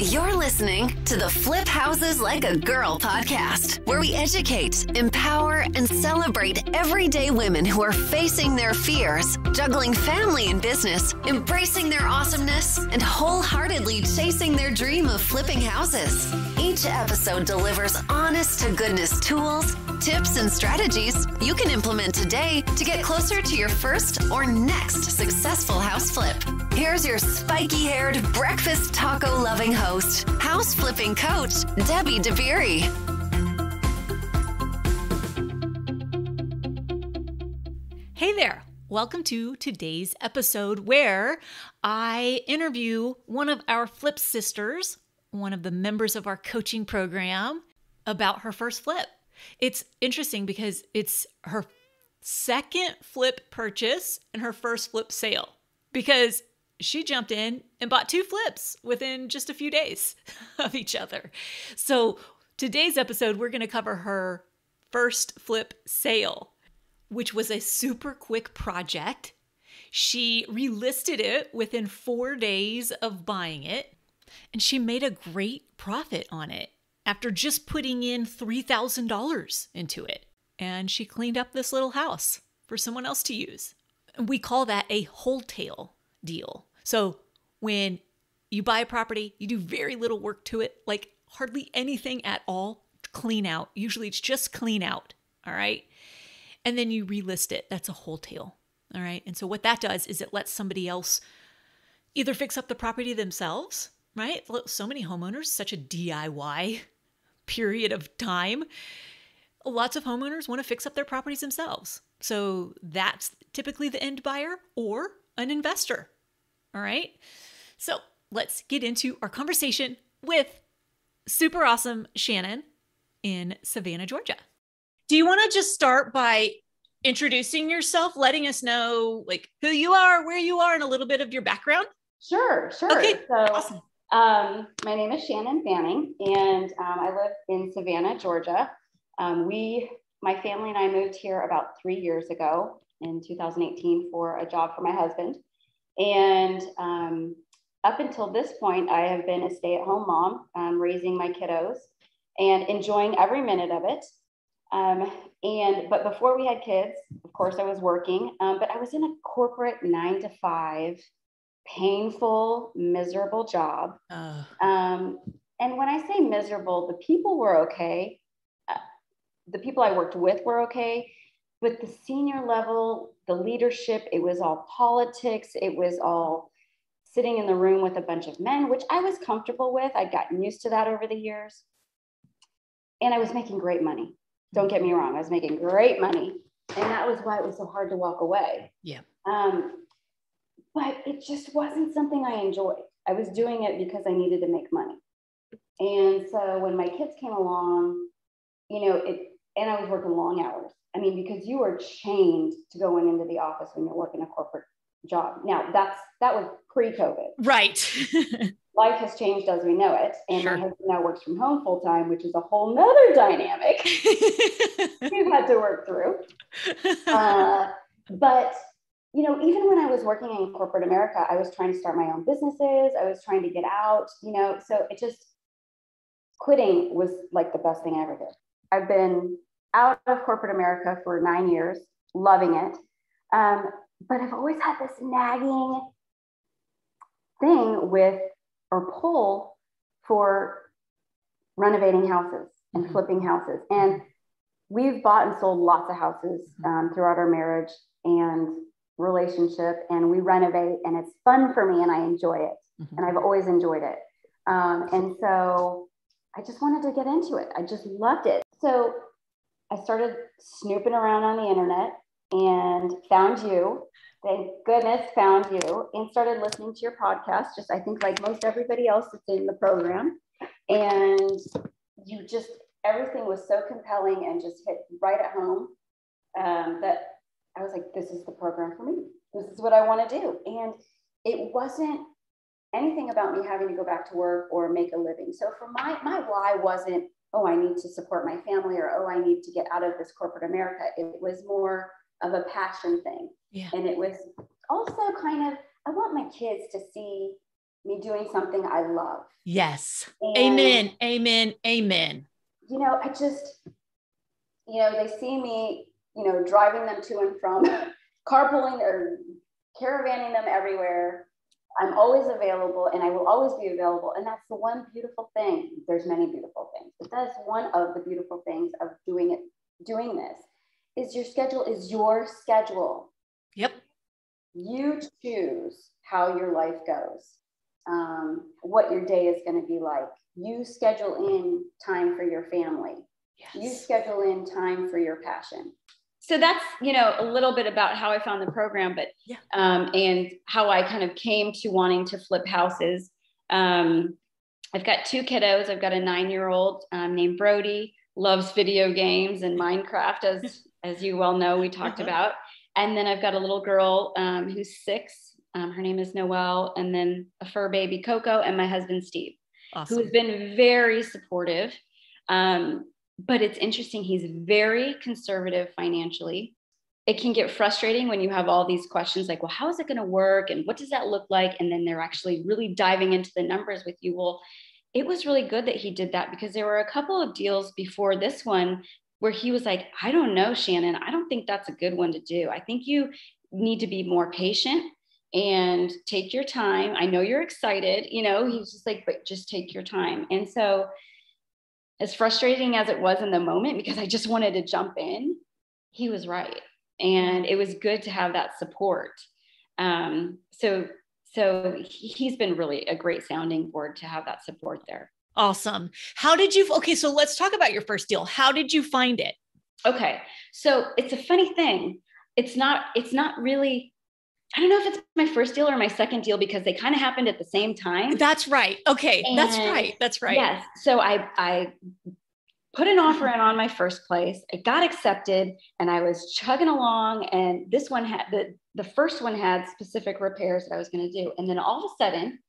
You're listening to the Flip Houses Like a Girl podcast, where we educate, empower, and celebrate everyday women who are facing their fears, juggling family and business, embracing their awesomeness, and wholeheartedly chasing their dream of flipping houses. Each episode delivers honest to goodness tools, tips, and strategies you can implement today to get closer to your first or next successful house flip. Here's your spiky-haired, breakfast taco-loving host, house flipping coach, Debbie DeBeery. Hey there. Welcome to today's episode where I interview one of our FlipSisters, one of the members of our coaching program, about her first flip. It's interesting because it's her second flip purchase and her first flip sale, because she jumped in and bought 2 flips within just a few days of each other. So today's episode, we're going to cover her first flip sale, which was a super quick project. She relisted it within 4 days of buying it, and she made a great profit on it after just putting in $3,000 into it. And she cleaned up this little house for someone else to use. And we call that a wholetail deal. So when you buy a property, you do very little work to it, like hardly anything at all, clean out. Usually it's just clean out, all right? And then you relist it. That's a wholetail, all right? And so what that does is it lets somebody else either fix up the property themselves, right? So many homeowners, such a DIY period of time. Lots of homeowners want to fix up their properties themselves. So that's typically the end buyer or an investor. All right. So let's get into our conversation with super awesome Shannon in Savannah, Georgia. Do you want to just start by introducing yourself, letting us know like who you are, where you are, and a little bit of your background? Sure. Okay. So, awesome. My name is Shannon Fanning, and I live in Savannah, Georgia. My family and I moved here about 3 years ago in 2018 for a job for my husband. And up until this point, I have been a stay-at-home mom, raising my kiddos and enjoying every minute of it. But before we had kids, of course, I was working, but I was in a corporate 9-to-5, painful, miserable job. And when I say miserable, the people were okay. The people I worked with were okay. But the senior level, the leadership, it was all politics. It was all sitting in the room with a bunch of men, which I was comfortable with. I'd gotten used to that over the years. And I was making great money. Don't get me wrong. I was making great money. And that was why it was so hard to walk away. Yeah. But it just wasn't something I enjoyed. I was doing it because I needed to make money. And so when my kids came along, and I was working long hours. I mean, because you are chained to going into the office when you're working a corporate job. Now that was pre-COVID. Right. Life has changed as we know it. And Sure. My husband now works from home full time, which is a whole nother dynamic we've had to work through. But, even when I was working in corporate America, I was trying to start my own businesses. I was trying to get out, so quitting was like the best thing I ever did. I've been out of corporate America for 9 years, loving it. But I've always had this nagging thing pull for renovating houses and flipping houses. And we've bought and sold lots of houses throughout our marriage and relationship, and we renovate, and it's fun for me and I enjoy it. And I've always enjoyed it. And so I just wanted to get into it. I just loved it. So I started snooping around on the internet and found you. Thank goodness, found you, and started listening to your podcast, just I think like most everybody else that's in the program. And everything was so compelling and just hit right at home that I was like, this is the program for me. This is what I want to do. And it wasn't anything about me having to go back to work or make a living. So for my why wasn't, oh, I need to support my family, or, oh, I need to get out of this corporate America. It was more of a passion thing. Yeah. And it was also kind of, I want my kids to see me doing something I love. Yes. And, amen. Amen. Amen. You know, I just, you know, they see me, you know, driving them to and from, carpooling or caravanning them everywhere. I'm always available, and I will always be available. And that's the one beautiful thing. There's many beautiful things, but that's one of the beautiful things of doing this is your schedule is your schedule. Yep. You choose how your life goes, what your day is going to be like. You schedule in time for your family. Yes. You schedule in time for your passion. So that's, you know, a little bit about how I found the program, but, yeah. And how I kind of came to wanting to flip houses. I've got 2 kiddos. I've got a 9-year-old named Brody, loves video games and Minecraft, as you well know, we talked about. And then I've got a little girl who's 6. Her name is Noelle, and then a fur baby, Coco, and my husband, Steve, awesome. Who has been very supportive. But it's interesting. He's very conservative financially. It can get frustrating when you have all these questions like, well, how is it going to work? And what does that look like? And then they're actually really diving into the numbers with you. Well, it was really good that he did that, because there were a couple of deals before this one where he was like, I don't know, Shannon, I don't think that's a good one to do. I think you need to be more patient and take your time. I know you're excited, you know, he was just like, but just take your time. And so as frustrating as it was in the moment, because I just wanted to jump in, he was right. And it was good to have that support. So he's been really a great sounding board to have that support there. Awesome. Okay, so let's talk about your first deal. How did you find it? Okay. So it's a funny thing. It's not really, I don't know if it's my first deal or my second deal, because they kind of happened at the same time. That's right. Okay. And that's right. Yes. So I put an offer in on my first place. It got accepted, and I was chugging along, and this one had the first one had specific repairs that I was going to do. And then all of a sudden,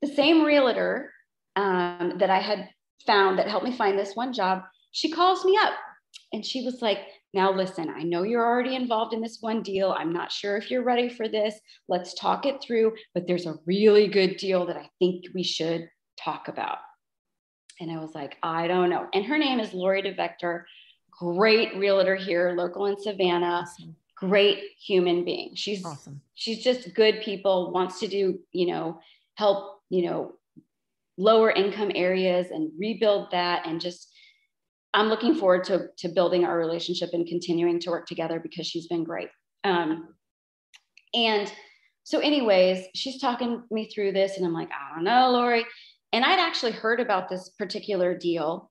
the same realtor that I had found that helped me find this one job, she calls me up, and she was like, now listen, I know you're already involved in this one deal. I'm not sure if you're ready for this. Let's talk it through, but there's a really good deal that I think we should talk about. And I was like, I don't know. And her name is Lori DeVector, great realtor here, local in Savannah, awesome. Great human being. She's awesome. She's just good people, wants to do, help, lower income areas and rebuild that. And just, I'm looking forward to building our relationship and continuing to work together, because she's been great. And so anyways, she's talking me through this, and I'm like, I don't know, Lori. And I'd actually heard about this particular deal.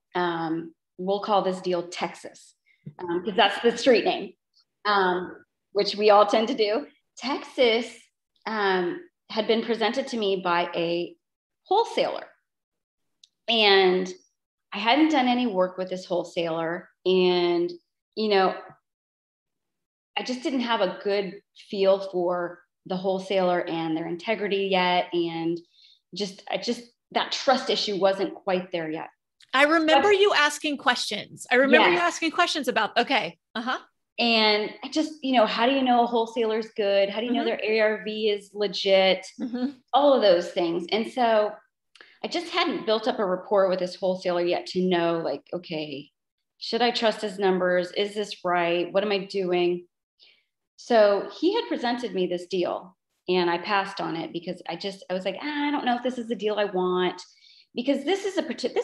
We'll call this deal Texas, because that's the street name, which we all tend to do. Texas had been presented to me by a wholesaler. And I hadn't done any work with this wholesaler. And, I just didn't have a good feel for the wholesaler and their integrity yet. And that trust issue wasn't quite there yet. I remember you asking questions. You asking questions about, okay. Uh-huh. And I just, how do you know a wholesaler's good? How do you know their ARV is legit? All of those things. And so I just hadn't built up a rapport with this wholesaler yet to know, like, okay, should I trust his numbers? Is this right? What am I doing? So he had presented me this deal, and I passed on it because I was like, I don't know if this is the deal I want, because this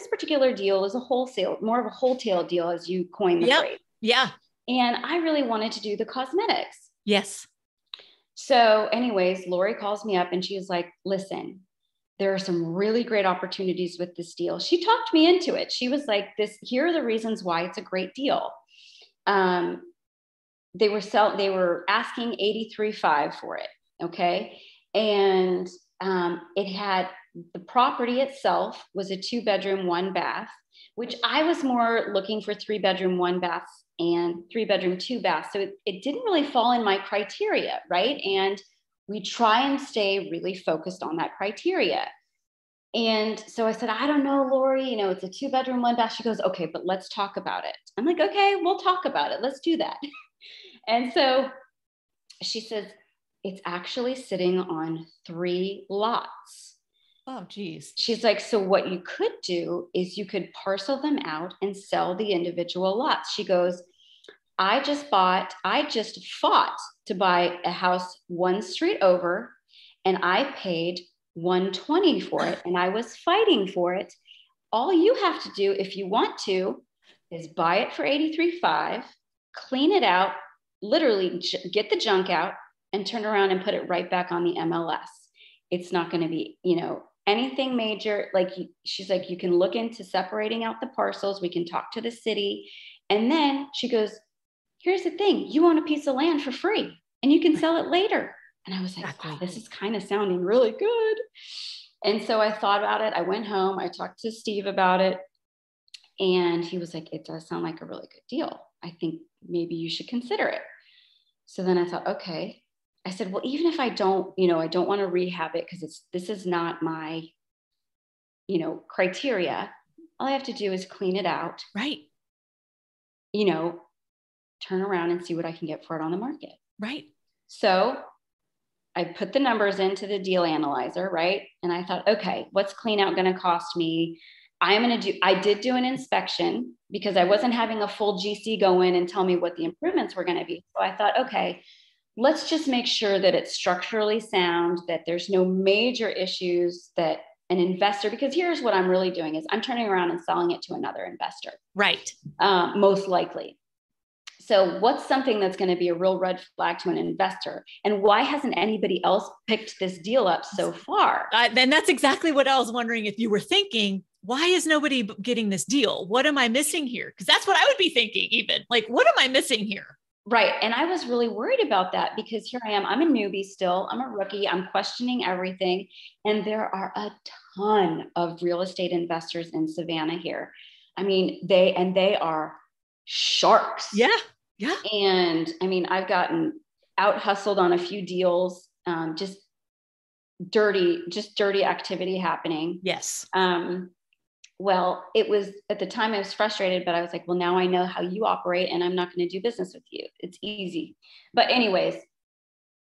particular deal is more of a wholetail deal, as you coined the phrase. Yeah. And I really wanted to do the cosmetics. Yes. So anyways, Lori calls me up, and she was like, listen, there are some really great opportunities with this deal. She talked me into it. She was like, here are the reasons why it's a great deal. They were asking $83,500 for it. Okay. And it had, the property itself was a 2-bedroom, 1-bath, which I was more looking for 3-bedroom, 1-bath and 3-bedroom, 2-bath. So it didn't really fall in my criteria. Right. And we try and stay really focused on that criteria. And so I said, I don't know, Lori, it's a 2-bedroom, 1-bath. She goes, okay, but let's talk about it. I'm like, okay, we'll talk about it. Let's do that. And so she says, it's actually sitting on 3 lots. Oh, geez. She's like, so what you could do is you could parcel them out and sell the individual lots. She goes, I just fought to buy a house one street over, and I paid $120 for it, and I was fighting for it. All you have to do, if you want to, is buy it for $83,500, clean it out, literally get the junk out, and turn around and put it right back on the MLS. It's not going to be, anything major. She's like, you can look into separating out the parcels. We can talk to the city. And then she goes, here's the thing. You own a piece of land for free and you can sell it later. And I was like, wow, this is kind of sounding really good. And so I thought about it. I went home. I talked to Steve about it. And he was like, it does sound like a really good deal. I think maybe you should consider it. So then I thought, okay. I said, well, even if I don't want to rehab it because this is not my, criteria. All I have to do is clean it out. Right. Turn around and see what I can get for it on the market. Right. So I put the numbers into the deal analyzer, right? And I thought, okay, what's clean out going to cost me? I did do an inspection because I wasn't having a full GC go in and tell me what the improvements were going to be. So I thought, okay, let's just make sure that it's structurally sound, that there's no major issues, that an investor, because here's what I'm really doing is I'm turning around and selling it to another investor. Right. Most likely. So what's something that's going to be a real red flag to an investor? And why hasn't anybody else picked this deal up so far? Then that's exactly what I was wondering if you were thinking. Why is nobody getting this deal? What am I missing here? Because that's what I would be thinking even. Like, what am I missing here? Right. And I was really worried about that because here I am. I'm a newbie still. I'm a rookie. I'm questioning everything. And there are a ton of real estate investors in Savannah here. I mean, they are sharks. Yeah. Yeah. And I mean, I've gotten out hustled on a few deals, just dirty activity happening. Yes. Well, it was at the time I was frustrated, but I was like, well, now I know how you operate and I'm not going to do business with you. It's easy. But anyways,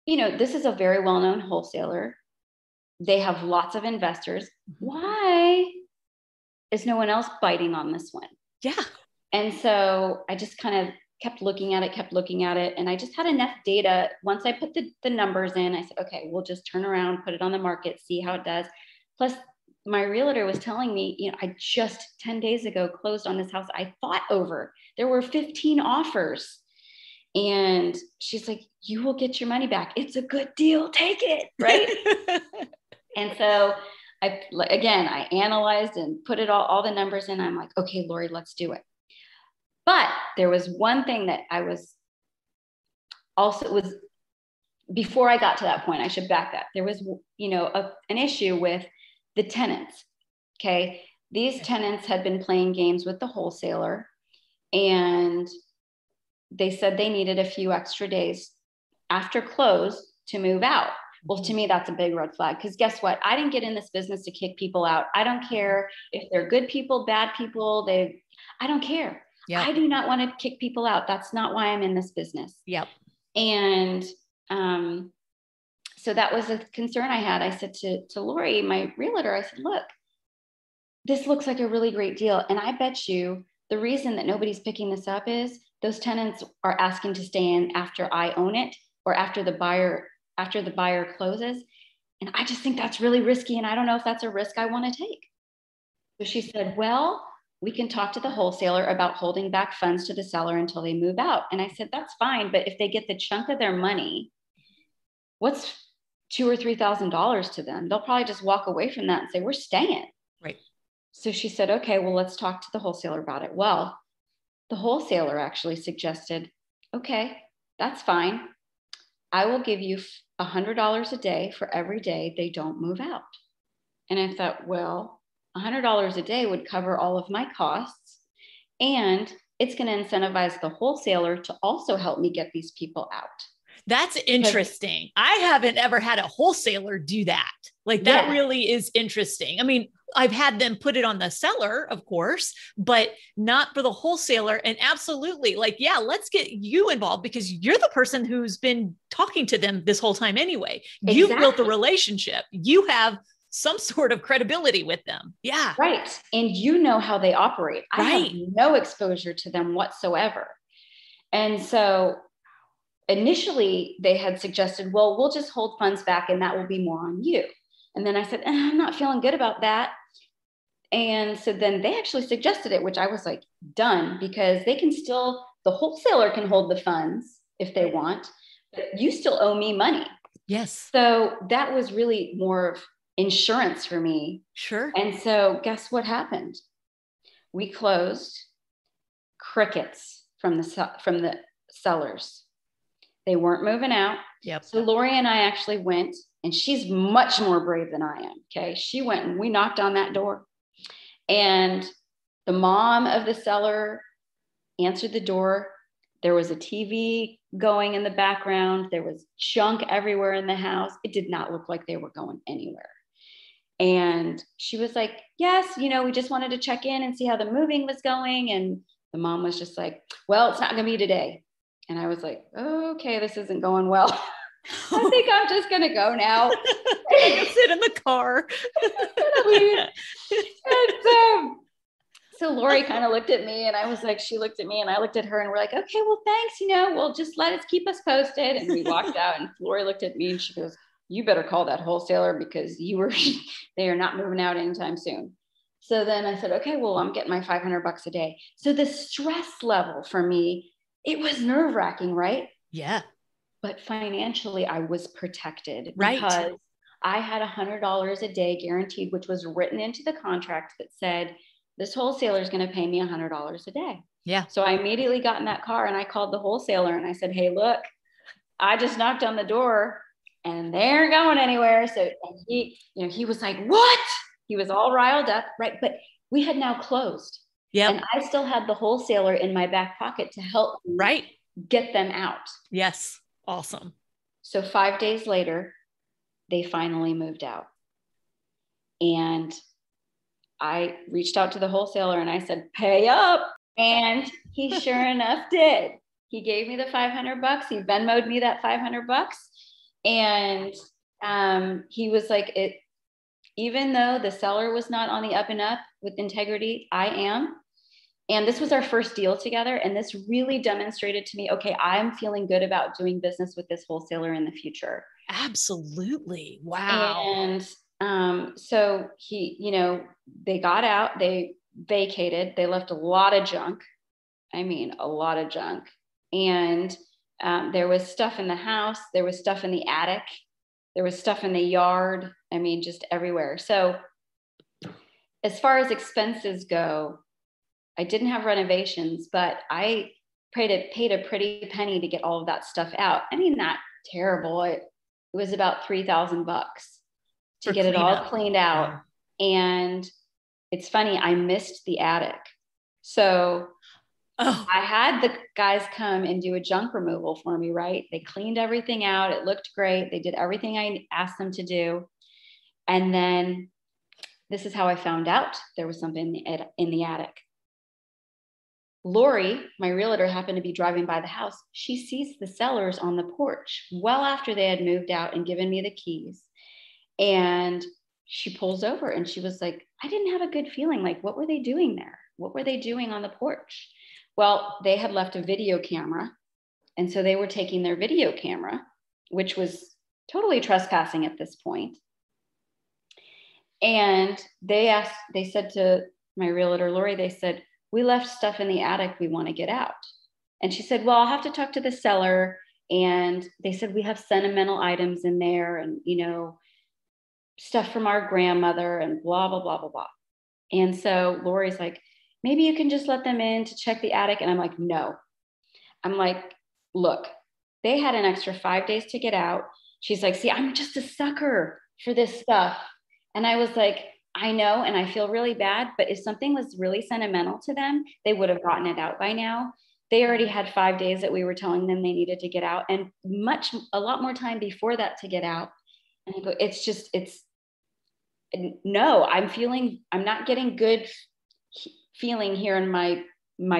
this is a very well-known wholesaler. They have lots of investors. Why is no one else biting on this one? Yeah. And so I just kind of kept looking at it. And I just had enough data. Once I put the numbers in, I said, okay, we'll just turn around, put it on the market, see how it does. Plus, my realtor was telling me, I just 10 days ago closed on this house I fought over. There were 15 offers. And she's like, you will get your money back. It's a good deal. Take it. Right. And so I analyzed and put all the numbers in. I'm like, okay, Lori, let's do it. But there was one thing that before I got to that point, I should back that. There was, an issue with the tenants. Okay. These tenants had been playing games with the wholesaler and they said they needed a few extra days after close to move out. Well, to me, that's a big red flag because guess what? I didn't get in this business to kick people out. I don't care if they're good people, bad people. I don't care. Yep. I do not want to kick people out. That's not why I'm in this business. Yep. And, so that was a concern I had. I said to Lori, my realtor, I said, look, this looks like a really great deal. And I bet you the reason that nobody's picking this up is those tenants are asking to stay in after I own it or after the buyer closes. And I just think that's really risky. And I don't know if that's a risk I want to take. So she said, well, we can talk to the wholesaler about holding back funds to the seller until they move out. And I said, that's fine. But if they get the chunk of their money, what's $2,000 or $3,000 to them? They'll probably just walk away from that and say, we're staying. Right. So she said, okay, well, let's talk to the wholesaler about it. Well, the wholesaler actually suggested, okay, that's fine. I will give you $100 a day for every day they don't move out. And I thought, well, $100 a day would cover all of my costs. And it's going to incentivize the wholesaler to also help me get these people out. That's interesting. I haven't ever had a wholesaler do that. Like that really is interesting. I mean, I've had them put it on the seller, of course, but not for the wholesaler. And absolutely, let's get you involved because you're the person who's been talking to them this whole time anyway. Exactly. You've built the relationship. You have some sort of credibility with them. Yeah. Right. And you know how they operate. I have no exposure to them whatsoever. And so initially they had suggested, well, we'll just hold funds back and that will be more on you. And then I said, I'm not feeling good about that. And so then they actually suggested it, which I was like, done, because they can still, the wholesaler can hold the funds if they want, but you still owe me money. Yes. So that was really more of insurance for me. Sure. And so guess what happened? We closed. Crickets from the sellers. They weren't moving out. Yep. So Lori and I actually went, and she's much more brave than I am. Okay. She went and we knocked on that door, and the mom of the seller answered the door. There was a TV going in the background. There was junk everywhere in the house. It did not look like they were going anywhere. And she was like, yes, we just wanted to check in and see how the moving was going. And the mom was just like, well, it's not going to be today. And I was like, okay, this isn't going well. I think I'm just going to go now. I can sit in the car. And so Lori kind of looked at me, and I was like, she looked at me and I looked at her, and we're like, okay, well, thanks. We'll just keep us posted. And we walked out, and Lori looked at me and she goes, you better call that wholesaler, because they are not moving out anytime soon. So then I said, okay, well, I'm getting my $500 a day. So the stress level for me, it was nerve-wracking, right? Yeah. But financially, I was protected, right, because I had $100 a day guaranteed, which was written into the contract that said, this wholesaler is going to pay me $100 a day. Yeah. So I immediately got in that car and I called the wholesaler and I said, hey, look, I just knocked on the door and they aren't going anywhere. So he was like, what? He was all riled up, right? But we had now closed. Yeah. And I still had the wholesaler in my back pocket to help get them out. Yes. Awesome. So 5 days later, they finally moved out. And I reached out to the wholesaler and I said, pay up. And he sure enough did. He gave me the $500. He Venmo'd me that $500. And he was like, even though the seller was not on the up and up with integrity, I am. And this was our first deal together. And this really demonstrated to me, okay, I'm feeling good about doing business with this wholesaler in the future. Absolutely. Wow. And so they got out, they vacated, they left a lot of junk. I mean, a lot of junk. And there was stuff in the house. There was stuff in the attic. There was stuff in the yard. I mean, just everywhere. So as far as expenses go, I didn't have renovations, but I paid a pretty penny to get all of that stuff out. I mean, not terrible. It was about $3,000 to get it all cleaned out. Yeah. And it's funny, I missed the attic. So I had the guys come and do a junk removal for me, right? They cleaned everything out. It looked great. They did everything I asked them to do. And then this is how I found out there was something in the attic. Lori, my realtor, happened to be driving by the house. She sees the sellers on the porch well after they had moved out and given me the keys. And she pulls over and she was like, I didn't have a good feeling. Like, what were they doing there? What were they doing on the porch? Well, they had left a video camera. And so they were taking their video camera, which was totally trespassing at this point. And they said to my realtor, Lori, they said, we left stuff in the attic we want to get out. And she said, well, I'll have to talk to the seller. And they said, we have sentimental items in there and, stuff from our grandmother and blah, blah, blah, blah, blah. And so Lori's like, maybe you can just let them in to check the attic. And I'm like, no. I'm like, look, they had an extra 5 days to get out. She's like, see, I'm just a sucker for this stuff. And I was like, I know, and I feel really bad, but if something was really sentimental to them, they would have gotten it out by now. They already had 5 days that we were telling them they needed to get out, and a lot more time before that to get out. And I go, no, I'm not getting good feeling here in my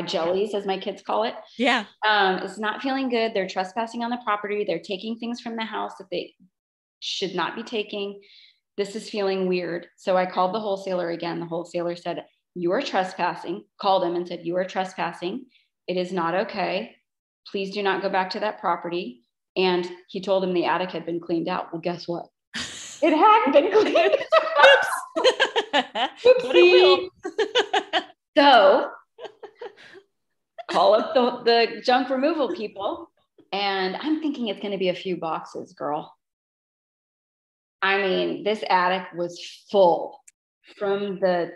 jellies, as my kids call it. Yeah. It's not feeling good. They're trespassing on the property. They're taking things from the house that they should not be taking. this is feeling weird. So I called the wholesaler again. The wholesaler said, you are trespassing, called him and said, you are trespassing. It is not okay. Please do not go back to that property. And he told him the attic had been cleaned out. Well, guess what? It hadn't been cleaned out. But it will. So call up the junk removal people. And I'm thinking it's going to be a few boxes, girl. I mean, this attic was full from the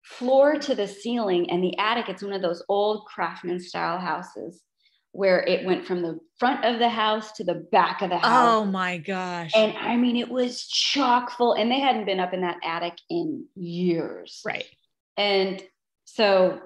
floor to the ceiling, and the attic, it's one of those old craftsman style houses where it went from the front of the house to the back of the house. Oh my gosh. And I mean, it was chock full, and they hadn't been up in that attic in years. Right. And so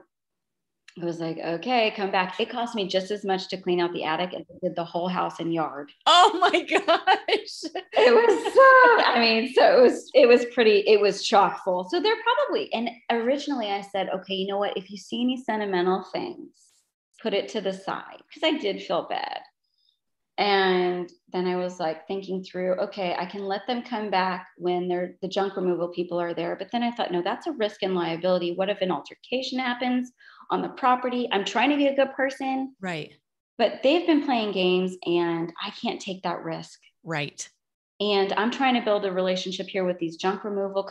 I was like, okay, come back. It cost me just as much to clean out the attic as it did the whole house and yard. Oh my gosh. It was so, I mean, so it was chock full. So they're probably, and originally I said, okay, you know what? If you see any sentimental things, put it to the side, because I did feel bad. And then I was like thinking through, okay, I can let them come back when the junk removal people are there. But then I thought, no, that's a risk and liability. What if an altercation happens on the property? I'm trying to be a good person. Right. But they've been playing games and I can't take that risk. Right. And I'm trying to build a relationship here with these this junk removal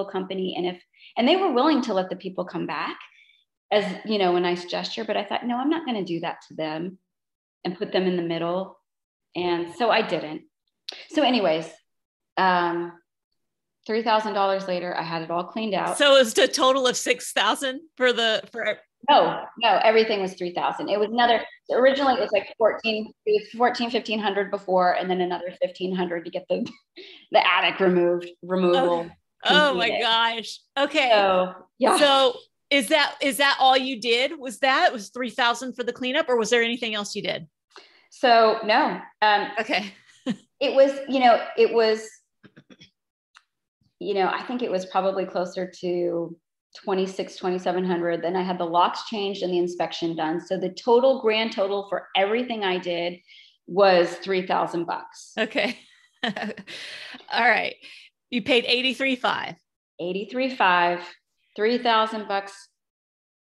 company. And they were willing to let the people come back as, you know, a nice gesture, but I thought, no, I'm not going to do that to them and put them in the middle. And so I didn't. So anyways, $3,000 later, I had it all cleaned out. So it was a total of $6,000 No, everything was $3,000. It was originally it was like $1,400 before, and then another $1,500 to get the attic removal. Oh my gosh. Okay. So, yeah. So is that all you did? Was $3,000 for the cleanup, or was there anything else you did? So no. Okay. I think it was probably closer to $2,700. Then I had the locks changed and the inspection done. So the grand total for everything I did was $3,000. Okay. All right. You paid $83,500. $83,500, $3,000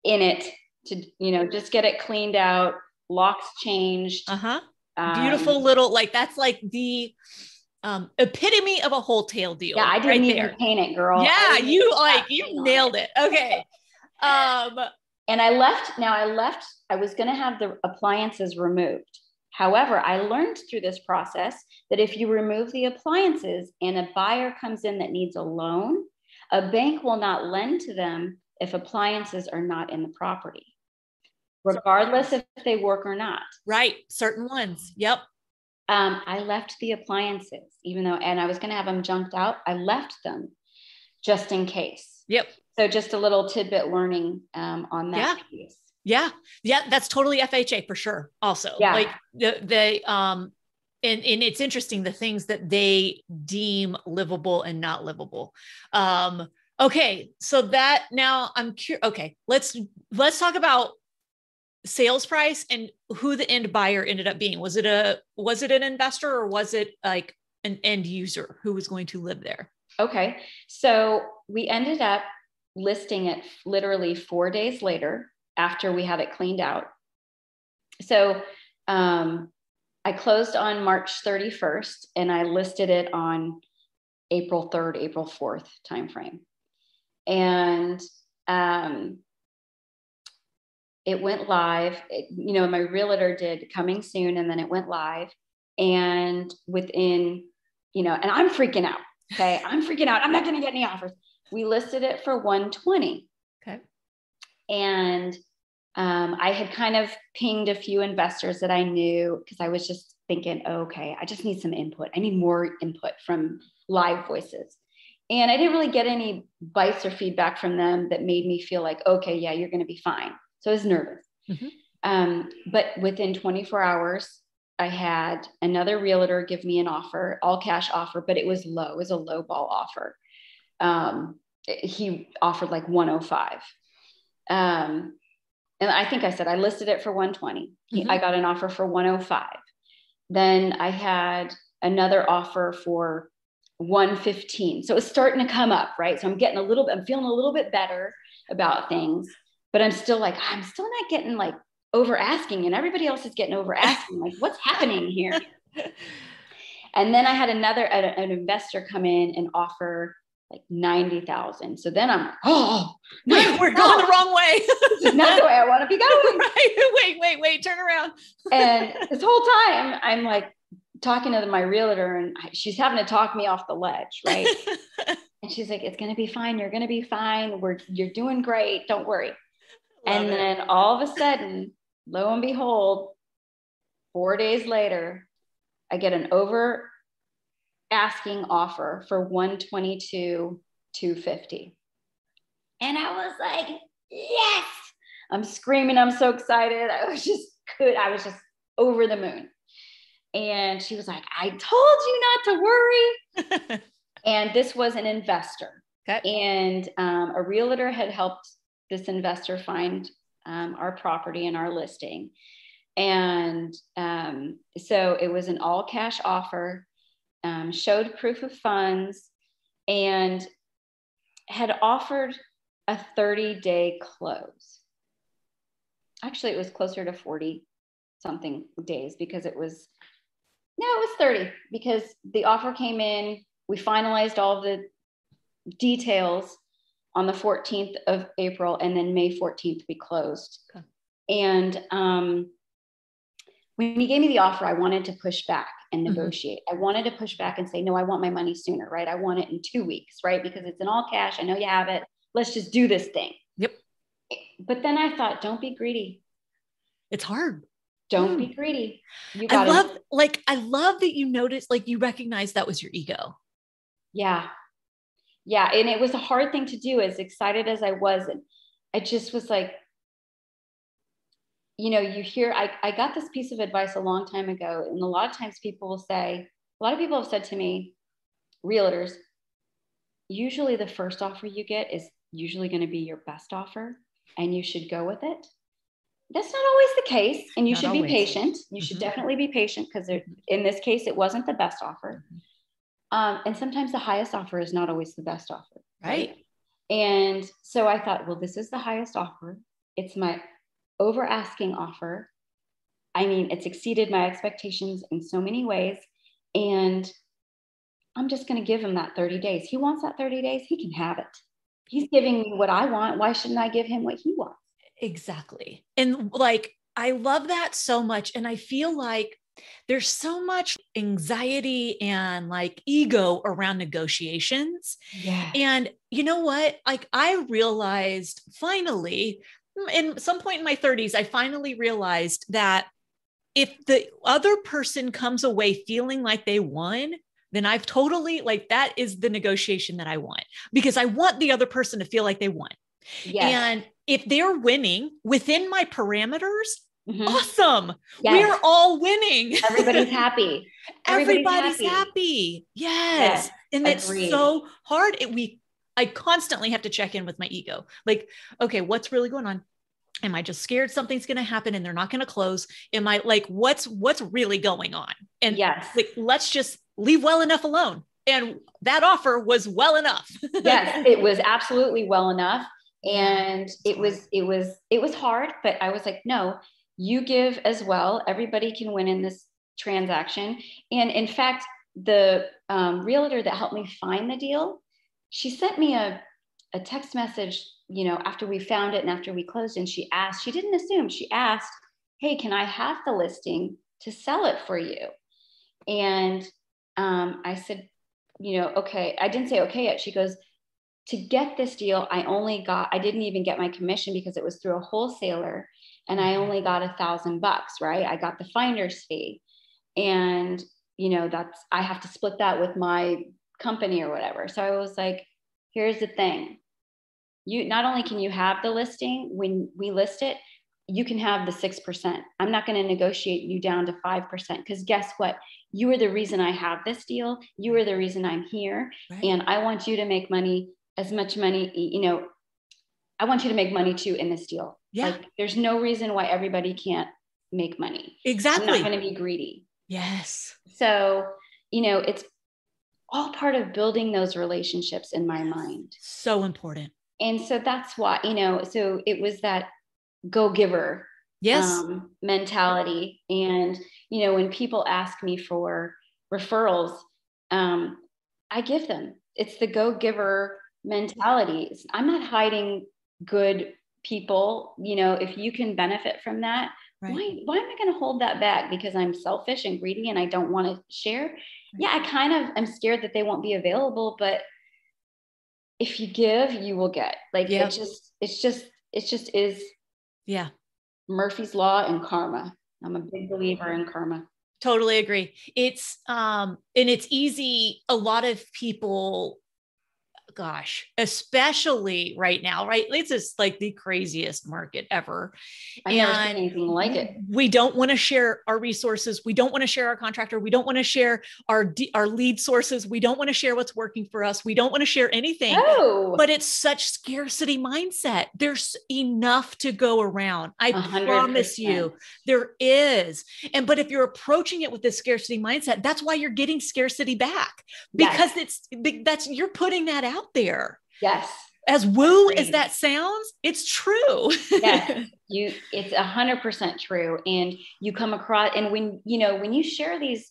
in it to, just get it cleaned out, locks changed. Uh-huh. Beautiful little, that's like the epitome of a wholetail deal. Yeah, I didn't even paint it, girl. Yeah, you nailed it. Okay. And I left, I was going to have the appliances removed. However, I learned through this process that if you remove the appliances and a buyer comes in that needs a loan, a bank will not lend to them if appliances are not in the property, regardless if they work or not. Right. Certain ones. Yep. I left the appliances, and I was going to have them junked out. I left them just in case. Yep. So just a little tidbit learning on that piece. Yeah. Yeah. That's totally FHA for sure. Also, and it's interesting, the things that they deem livable and not livable. Okay. So that now I'm curious. Okay. Let's talk about sales price and who the end buyer ended up being. Was it an investor, or was it like an end user who was going to live there? Okay. So we ended up listing it literally 4 days later after we had it cleaned out. So I closed on March 31st and I listed it on April 3rd, April 4th timeframe. And it went live, my realtor did coming soon, and then it went live. And within, and I'm freaking out. Okay. I'm freaking out. I'm not going to get any offers. We listed it for $120. Okay. And I had kind of pinged a few investors that I knew, because I was just thinking, okay, I just need some input. I need more input from live voices. And I didn't really get any bites or feedback from them that made me feel like, okay, yeah, you're going to be fine. So I was nervous. Mm-hmm. But within 24 hours, I had another realtor give me an offer, all cash offer, but it was low. It was a low ball offer. He offered like 105. And I think I said, I listed it for 120. Mm-hmm. I got an offer for 105. Then I had another offer for 115. So it's starting to come up, right? So I'm feeling a little bit better about things, but I'm still not getting like over asking, and everybody else is getting over asking. Like, what's happening here? And then I had an investor come in and offer like 90,000. So then I'm, we're going the wrong way. This is not the way I want to be going. Right. Wait, turn around. And this whole time I'm like talking to my realtor, and she's having to talk me off the ledge. Right. And she's like, it's going to be fine. You're going to be fine. You're doing great. Don't worry. Then all of a sudden, lo and behold, 4 days later, I get an over asking offer for 122,250. And I was like, yes, I'm screaming. I'm so excited. I was just over the moon. And she was like, I told you not to worry. And this was an investor. Okay. And a realtor had helped this investor find our property and our listing. And so it was an all cash offer, showed proof of funds, and had offered a 30-day close. Actually, it was closer to 40 something days because it was 30, because the offer came in. We finalized all the details on the 14th of April, and then May 14th, we closed. Okay. And when he gave me the offer, I wanted to push back and negotiate. I wanted to push back and say, no, I want my money sooner, right? I want it in 2 weeks, right? Because it's in all cash. I know you have it. Let's just do this thing. Yep. But then I thought, don't be greedy. It's hard. Don't be greedy. I love that you noticed, like you recognized that was your ego. Yeah. Yeah. And it was a hard thing to do, as excited as I was. And I just was like, you hear, I got this piece of advice a long time ago. And a lot of times a lot of people have said to me, realtors, usually the first offer you get is usually going to be your best offer, and you should go with it. That's not always the case. And you should be patient. You should definitely be patient, because in this case, it wasn't the best offer. And sometimes the highest offer is not always the best offer. Right. And so I thought, well, this is the highest offer. It's my over asking offer. I mean, it's exceeded my expectations in so many ways. And I'm just going to give him that 30 days. He wants that 30 days. He can have it. He's giving me what I want. Why shouldn't I give him what he wants? Exactly. And like, I love that so much. And I feel like there's so much anxiety and like ego around negotiations. Yeah. And you know what? Like I realized finally, in some point in my 30s, I finally realized that if the other person comes away feeling like they won, then I've totally, like, that is the negotiation that I want, because I want the other person to feel like they won. Yes. And if they're winning within my parameters, awesome. Yes. We're all winning. Everybody's happy. Everybody's happy. Yes. And it's so hard. I constantly have to check in with my ego. Like, okay, what's really going on? Am I just scared something's going to happen and they're not going to close? Am I like, what's really going on? And like, let's just leave well enough alone. And that offer was well enough. Yes, it was absolutely well enough. And it was hard, but I was like, no, you give as well. Everybody can win in this transaction. And in fact, the realtor that helped me find the deal, she sent me a text message, after we found it and after we closed, and she asked, hey, can I have the listing to sell it for you? And I said, okay. I didn't say okay yet. She goes, to get this deal, I didn't even get my commission because it was through a wholesaler, and I only got $1,000, right? I got the finder's fee. And, I have to split that with my company or whatever. So I was like, here's the thing. Not only can you have the listing when we list it, you can have the 6%. I'm not going to negotiate you down to 5%, because guess what? You are the reason I have this deal. You are the reason I'm here. Right. And I want you to make money, as much money, I want you to make money too in this deal. Yeah. Like, there's no reason why everybody can't make money. Exactly. I'm not going to be greedy. Yes. So, it's all part of building those relationships in my mind. So important. And so that's why, so it was that go-giver Yes. Mentality. And, when people ask me for referrals, I give them. It's the go-giver mentality. I'm not hiding good people. If you can benefit from that, right. why am I going to hold that back because I'm selfish and greedy and I don't want to share? Right. Yeah, I kind of am scared that they won't be available, but if you give, you will get. Like, it just is. Yeah. Murphy's Law and karma. I'm a big believer in karma. Totally agree. It's, and it's easy. A lot of people, gosh, especially right now, right? It's just like the craziest market ever. I've never seen anything like it. We don't want to share our resources. We don't want to share our contractor. We don't want to share our lead sources. We don't want to share what's working for us. We don't want to share anything. Oh. But it's such scarcity mindset. There's enough to go around. I 100%. promise you there is. But if you're approaching it with this scarcity mindset, that's why you're getting scarcity back, because you're putting that out there. Yes. As woo as that sounds, it's true. Yes, it's 100% true. And you come across, and when you share these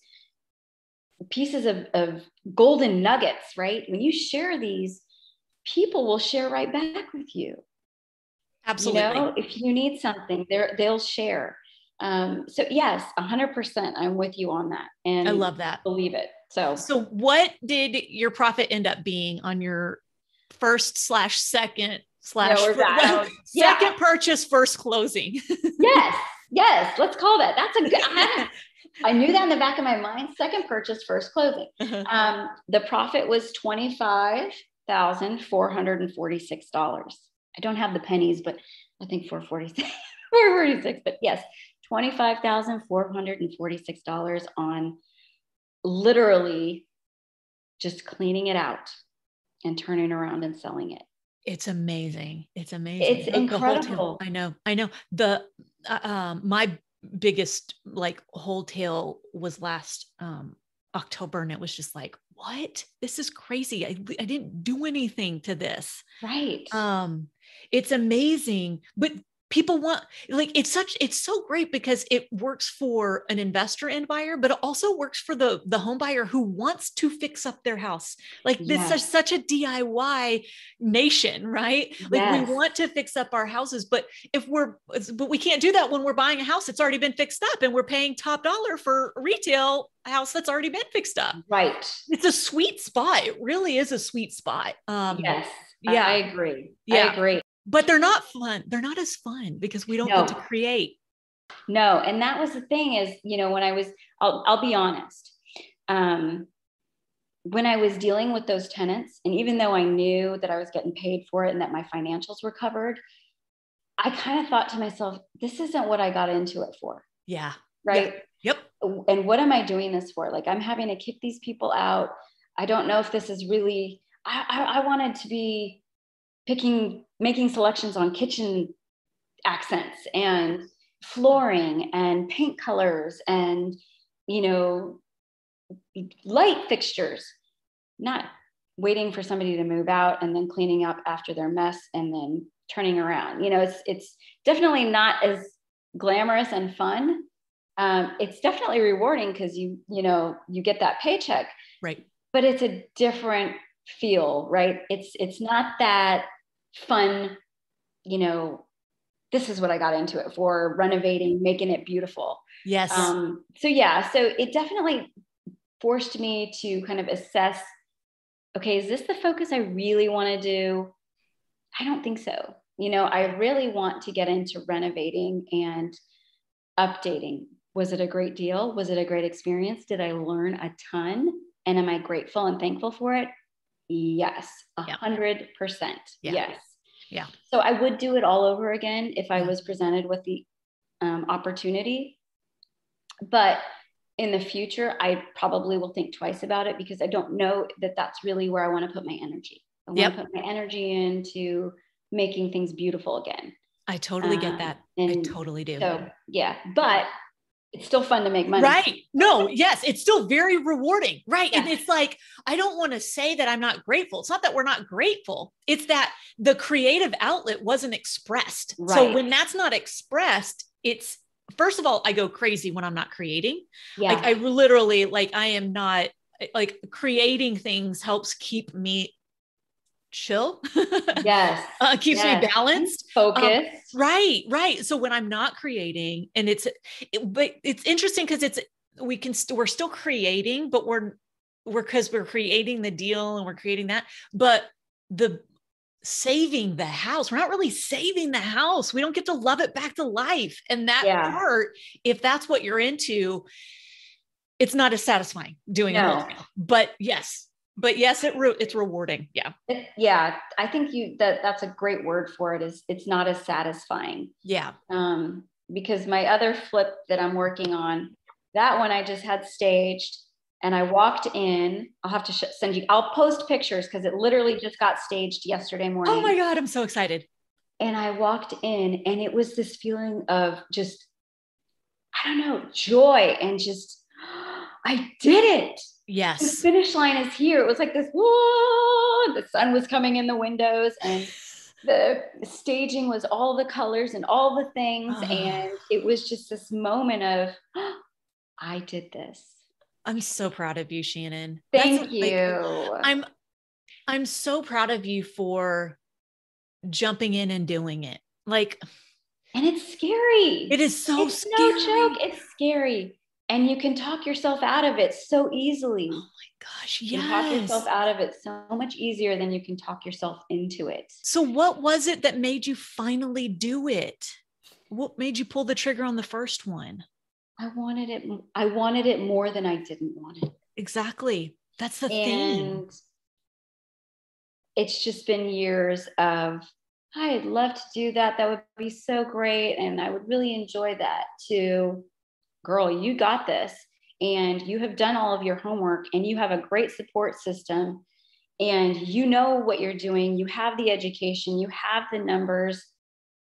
pieces of golden nuggets, right? When you share these, people will share right back with you. Absolutely. If you need something, they'll share. So yes, 100%. I'm with you on that. And I love that. Believe it. So what did your profit end up being on your first/second second purchase, first closing? Yes. Let's call that. That's a good, I knew that in the back of my mind. Second purchase, first closing. The profit was $25,446. I don't have the pennies, but I think 446, but yes, $25,446 on literally just cleaning it out and turning around and selling it. It's amazing. It's amazing. It's incredible. I know. The, my biggest wholetail was last, October. And it was just like, what? This is crazy. I didn't do anything to this. Right. It's amazing, but people want, it's so great because it works for an investor and buyer, but it also works for the home buyer who wants to fix up their house. This is such a DIY nation, right? We want to fix up our houses, but we can't do that when we're buying a house that's already been fixed up and we're paying top dollar for a retail house that's already been fixed up. Right. It's a sweet spot. It really is a sweet spot. Yes. Yeah. I agree. Yeah. I agree. But they're not fun. They're not as fun because we don't get to create. No. And that was the thing is, when I was, I'll be honest. When I was dealing with those tenants, and even though I knew that I was getting paid for it and that my financials were covered, I kind of thought to myself, this isn't what I got into it for. Yeah. Right. Yeah. Yep. And what am I doing this for? I'm having to kick these people out. I don't know if this is really, I wanted to be making selections on kitchen accents and flooring and paint colors and, light fixtures, not waiting for somebody to move out and then cleaning up after their mess and then turning around. It's definitely not as glamorous and fun. It's definitely rewarding because you get that paycheck, right? But it's a different feel, right? It's not that fun, this is what I got into it for, renovating, making it beautiful. Yes. So it definitely forced me to kind of assess, okay, is this the focus I really want to do? I don't think so. I really want to get into renovating and updating. Was it a great deal? Was it a great experience? Did I learn a ton? And am I grateful and thankful for it? Yes, 100%. Yes. Yeah. So I would do it all over again if I was presented with the opportunity. But in the future, I probably will think twice about it because I don't know that that's really where I want to put my energy. I want to put my energy into making things beautiful again. I totally get that. I totally do. So, but it's still fun to make money. Right. No, yes, it's still very rewarding. Right. Yeah. And it's like, I don't want to say that I'm not grateful. It's not that we're not grateful. It's that the creative outlet wasn't expressed. Right. So when that's not expressed, it's, first of all, I go crazy when I'm not creating. Yeah. Like I literally, like, I am not, like, creating things helps keep me chill. Yes. Keeps me balanced. Focused. Right. So when I'm not creating, and but it's interesting because we're still creating, but because we're creating the deal and we're creating that, but the saving the house, we're not really saving the house. We don't get to love it back to life. And that part, if that's what you're into, it's not as satisfying doing a wholesale, but yes, it's rewarding. Yeah. Yeah. I think that's a great word for it, is it's not as satisfying. Yeah. Because my other flip that I'm working on, that one I just had staged, and I walked in. I'll have to send you, I'll post pictures because it literally just got staged yesterday morning. Oh my God. I'm so excited. And I walked in, and it was this feeling of just, I don't know, joy, and just, I did it. Yes. The finish line is here. It was like this, whoa, the sun was coming in the windows, and the staging was all the colors and all the things. And it was just this moment of, I did this. I'm so proud of you, Shannon. Thank you. I'm so proud of you for jumping in and doing it. Like, and it's scary. It is so it's scary. No joke. It's scary. And you can talk yourself out of it so easily. Oh my gosh. Yes. You can talk yourself out of it so much easier than you can talk yourself into it. So what was it that made you finally do it? What made you pull the trigger on the first one? I wanted it more than I didn't want it. Exactly. That's the thing. And it's just been years of, I'd love to do that. That would be so great. And I would really enjoy that, to, girl, you got this. And you have done all of your homework, and you have a great support system, and you know what you're doing. You have the education, you have the numbers,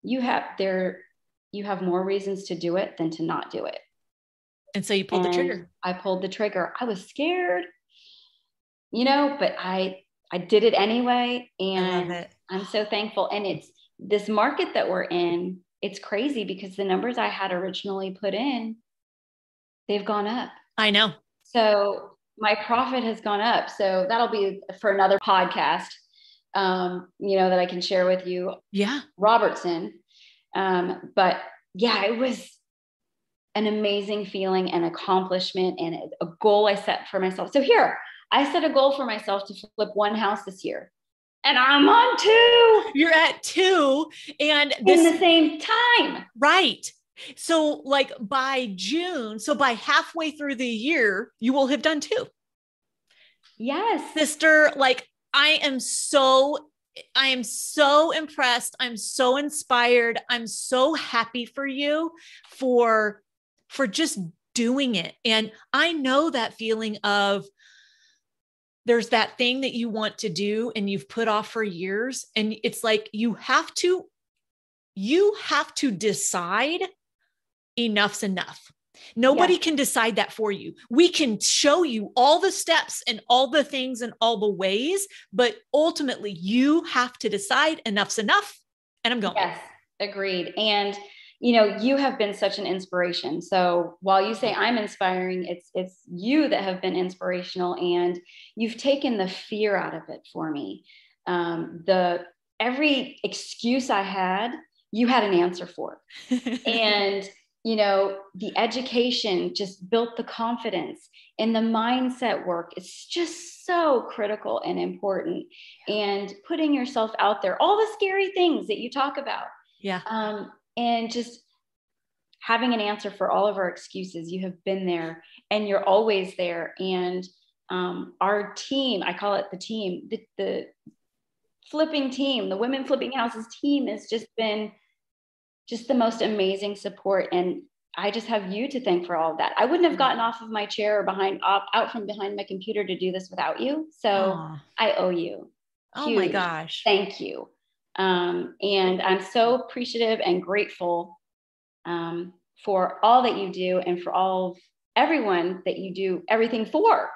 you have more reasons to do it than to not do it. And so you pulled the trigger. I pulled the trigger. I was scared, but I did it anyway. And I love it. I'm so thankful. And it's this market that we're in. It's crazy because the numbers I had originally put in, they've gone up. I know. So my profit has gone up. So that'll be for another podcast, that I can share with you. Yeah. Robertson. But yeah, it was an amazing feeling and accomplishment, and a goal I set for myself. So here, I set a goal for myself to flip one house this year, and I'm on 2. You're at 2, and in the same time. Right. So like by June, so by halfway through the year, you will have done 2. Yes. Sister, like I am so impressed. I'm so inspired. I'm so happy for you for just doing it. And I know that feeling of, there's that thing that you want to do and you've put off for years. And it's like, you have to decide enough's enough. Nobody can decide that for you. We can show you all the steps and all the things and all the ways, but ultimately you have to decide enough's enough. And I'm going. Yes, agreed. And you have been such an inspiration. So while you say I'm inspiring, it's you that have been inspirational, and you've taken the fear out of it for me. Every excuse I had, you had an answer for. And the education just built the confidence, and the mindset work is just so critical and important. And putting yourself out there, all the scary things that you talk about. Yeah. And just having an answer for all of our excuses. You have been there, and you're always there. And our team, I call it the team, the flipping team, the Women Flipping Houses team, has just been just the most amazing support. And I just have you to thank for all of that. I wouldn't have gotten off of my chair or out from behind my computer to do this without you. So I owe you. Oh my gosh. Thank you. And I'm so appreciative and grateful for all that you do and for everyone that you do everything for.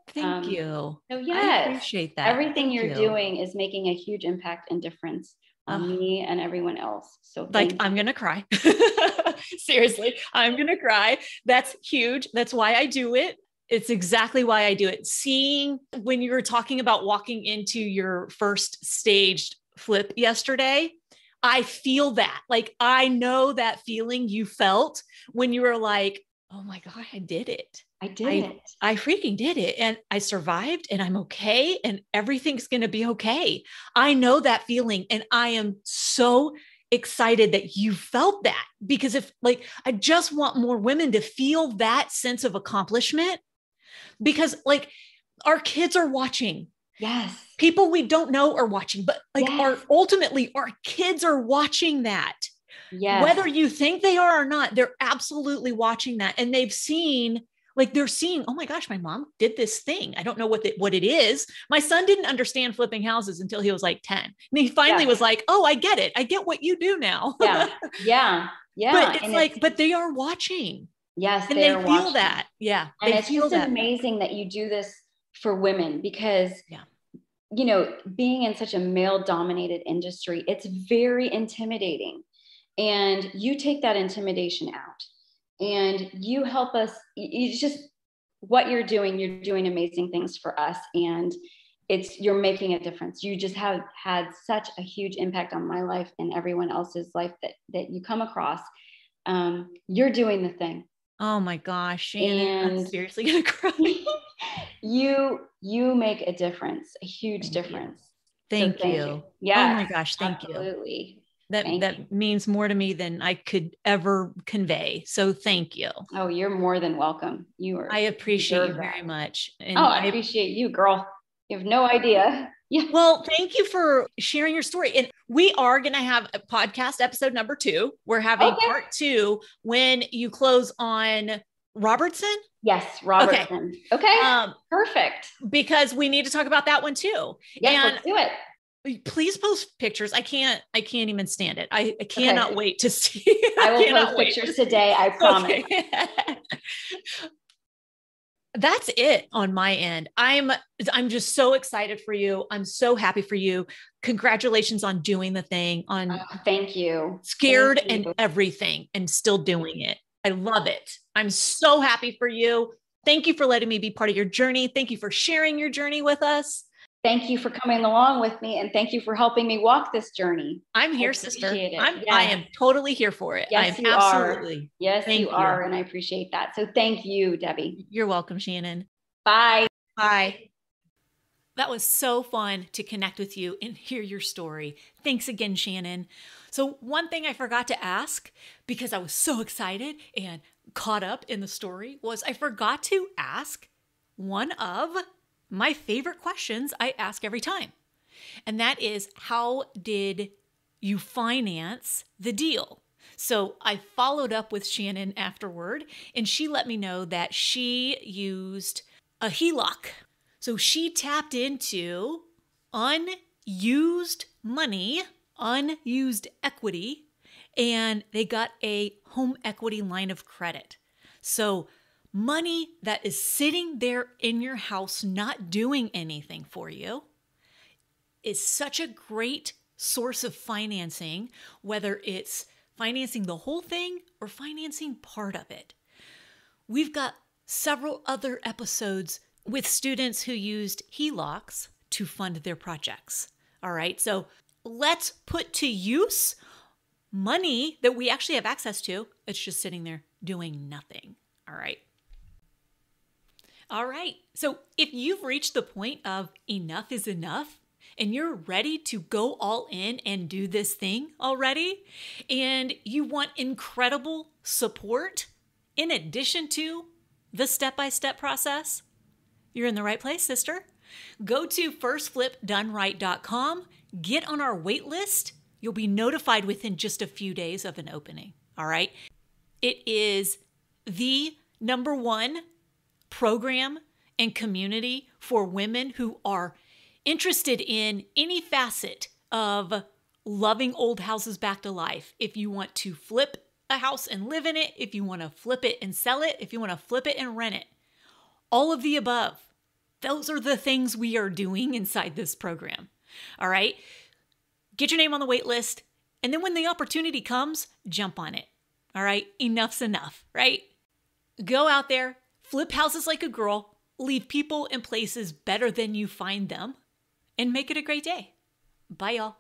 Thank you. So yes, I appreciate that. Everything you're doing is making a huge impact and difference on me and everyone else. So I'm going to cry. Seriously, I'm going to cry. That's huge. That's why I do it. It's exactly why I do it. Seeing when you were talking about walking into your first staged flip yesterday, I feel that. Like, I know that feeling you felt when you were like, oh my God, I did it. I did it. I freaking did it. And I survived and I'm okay. And everything's going to be okay. I know that feeling. And I am so excited that you felt that, because I just want more women to feel that sense of accomplishment, because our kids are watching. Yes. People we don't know are watching, but ultimately our kids are watching that. Yes. Whether you think they are or not, they're absolutely watching that. And they're seeing, oh my gosh, my mom did this thing. I don't know what it is. My son didn't understand flipping houses until he was 10. And he finally was like, oh, I get it. I get what you do now. Yeah. Yeah. Yeah. But but they are watching. Yes. And they feel watching that. Yeah. And it's just amazing that you do this for women, because, being in such a male dominated industry, it's very intimidating, and you take that intimidation out. And you help us. It's just what you're doing amazing things for us. And you're making a difference. You just have had such a huge impact on my life and everyone else's life that you come across. You're doing the thing. Oh my gosh, Shannon, I'm seriously gonna cry. You make a difference, a huge difference. Thank you. Yeah. Oh my gosh, thank you. Absolutely. That means more to me than I could ever convey. So thank you. Oh, you're more than welcome. I appreciate you very much. And I appreciate you, girl. You have no idea. Yeah. Well, thank you for sharing your story. And we are going to have a podcast episode number 2. We're having part 2 when you close on Robertson. Yes, Robertson. Okay. Perfect. Because we need to talk about that one too. Yes, let's do it. Please post pictures. I can't even stand it. I cannot wait to see. I will post pictures today. I promise. Okay. That's it on my end. I'm just so excited for you. I'm so happy for you. Congratulations on doing the thing, thank you. Scared and everything, and still doing it. I love it. I'm so happy for you. Thank you for letting me be part of your journey. Thank you for sharing your journey with us. Thank you for coming along with me, and thank you for helping me walk this journey. I'm here, sister. I am totally here for it. Yes, you absolutely are. Yes, you are. And I appreciate that. So thank you, Debbie. You're welcome, Shannon. Bye. Bye. That was so fun to connect with you and hear your story. Thanks again, Shannon. So one thing I forgot to ask, because I was so excited and caught up in the story, was I forgot to ask one of my favorite questions I ask every time. And that is, how did you finance the deal? So I followed up with Shannon afterward, and she let me know that she used a HELOC. So she tapped into unused money, unused equity, and they got a home equity line of credit. So money that is sitting there in your house not doing anything for you is such a great source of financing, whether it's financing the whole thing or financing part of it. We've got several other episodes with students who used HELOCs to fund their projects. All right, so let's put to use money that we actually have access to. It's just sitting there doing nothing. All right. All right. So if you've reached the point of enough is enough and you're ready to go all in and do this thing already, and you want incredible support in addition to the step-by-step process, you're in the right place, sister. Go to firstflipdoneright.com, get on our wait list. You'll be notified within just a few days of an opening. All right. It is the #1 program and community for women who are interested in any facet of loving old houses back to life. If you want to flip a house and live in it, if you want to flip it and sell it, if you want to flip it and rent it. All of the above. Those are the things we are doing inside this program. All right? Get your name on the wait list, and then when the opportunity comes, jump on it. All right? Enough's enough, right? Go out there, flip houses like a girl, leave people and places better than you find them, and make it a great day. Bye, y'all.